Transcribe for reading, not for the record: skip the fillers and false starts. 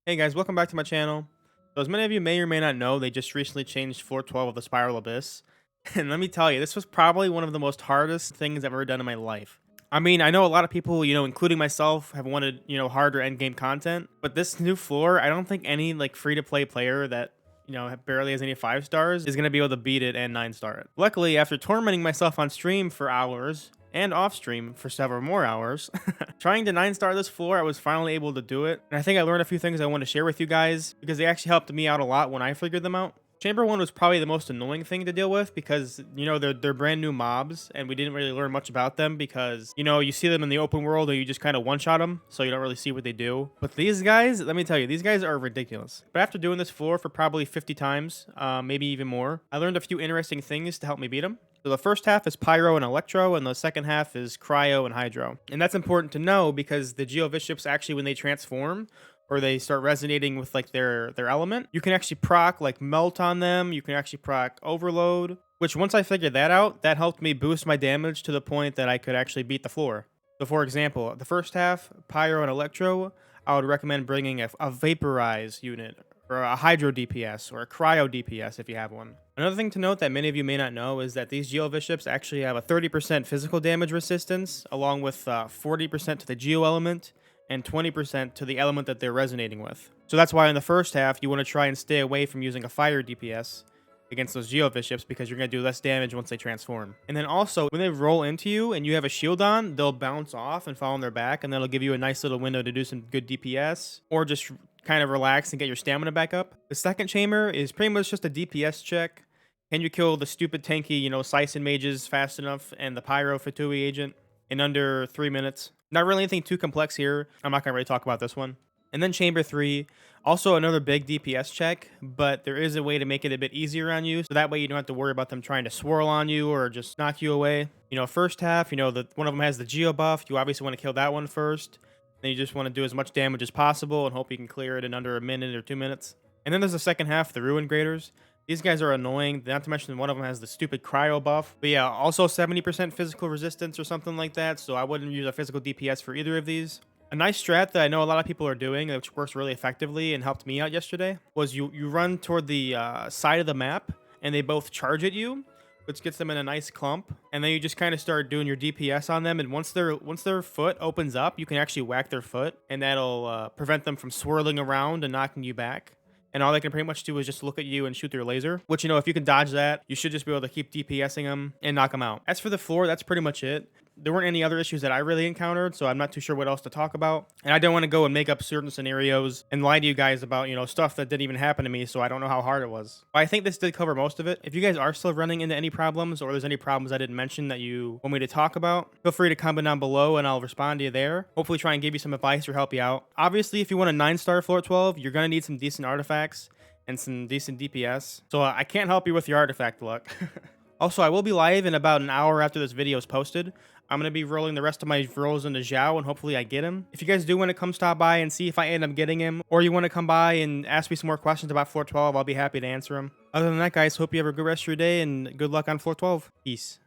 Hey guys, welcome back to my channel. So as many of you may or may not know, they just recently changed floor 12 of the Spiral Abyss. And let me tell you, this was probably one of the most hardest things I've ever done in my life. I mean, I know a lot of people, including myself, have wanted, harder endgame content, but this new floor, I don't think any like free-to-play player that barely has any 5 stars is going to be able to beat it and 9 star it. Luckily, after tormenting myself on stream for hours and off stream for several more hours, trying to 9 star this floor, I was finally able to do it. And I think I learned a few things I want to share with you guys because they actually helped me out a lot when I figured them out. Chamber 1 was probably the most annoying thing to deal with because, they're brand new mobs and we didn't really learn much about them because, you see them in the open world or you just kind of one-shot them, so you don't really see what they do. But these guys, let me tell you, these guys are ridiculous. But after doing this floor for probably 50 times, maybe even more, I learned a few interesting things to help me beat them. So the first half is Pyro and Electro, and the second half is Cryo and Hydro. And that's important to know because the Geovicips actually, when they transform, or they start resonating with like their element, you can actually proc like Melt on them. You can actually proc Overload, which once I figured that out, that helped me boost my damage to the point that I could actually beat the floor. So for example, the first half, Pyro and Electro, I would recommend bringing a Vaporize unit, or a Hydro DPS, or a Cryo DPS if you have one. Another thing to note that many of you may not know is that these Geovicips actually have a 30% physical damage resistance, along with 40% to the Geo element, and 20% to the element that they're resonating with. So that's why in the first half, you want to try and stay away from using a fire DPS against those Geovicips because you're going to do less damage once they transform. And then also, when they roll into you and you have a shield on, they'll bounce off and fall on their back, and that'll give you a nice little window to do some good DPS, or just kind of relax and get your stamina back up. The second chamber is pretty much just a DPS check. Can you kill the stupid tanky, Sison mages fast enough and the Pyro Fatui agent in under 3 minutes? Not really anything too complex here. I'm not going to really talk about this one. And then Chamber 3, also another big DPS check, but there is a way to make it a bit easier on you, so that way you don't have to worry about them trying to swirl on you or just knock you away. First half, one of them has the Geo buff. You obviously want to kill that one first. Then you just want to do as much damage as possible and hope you can clear it in under a minute or 2 minutes. And then there's the second half, the Ruin Graders. These guys are annoying, not to mention one of them has the stupid cryo buff. But yeah, also 70% physical resistance or something like that, so I wouldn't use a physical DPS for either of these. A nice strat that I know a lot of people are doing, which works really effectively and helped me out yesterday, was you run toward the side of the map, and they both charge at you, which gets them in a nice clump. And then you just kind of start doing your DPS on them, and once their foot opens up, you can actually whack their foot, and that'll prevent them from swirling around and knocking you back. And all they can pretty much do is just look at you and shoot their laser, which, if you can dodge that, you should just be able to keep DPSing them and knock them out. As for the floor, that's pretty much it. There weren't any other issues that I really encountered, so I'm not too sure what else to talk about. And I don't want to go and make up certain scenarios and lie to you guys about, stuff that didn't even happen to me, so I don't know how hard it was. But I think this did cover most of it. If you guys are still running into any problems, or there's any problems I didn't mention that you want me to talk about, feel free to comment down below and I'll respond to you there. Hopefully try and give you some advice or help you out. Obviously, if you want a 9-star floor 12, you're going to need some decent artifacts and some decent DPS. So I can't help you with your artifact luck. Also, I will be live in about an hour after this video is posted. I'm going to be rolling the rest of my rolls into Zhao, and hopefully I get him. If you guys do want to come stop by and see if I end up getting him, or you want to come by and ask me some more questions about floor 12, I'll be happy to answer them. Other than that, guys, hope you have a good rest of your day, and good luck on floor 12. Peace.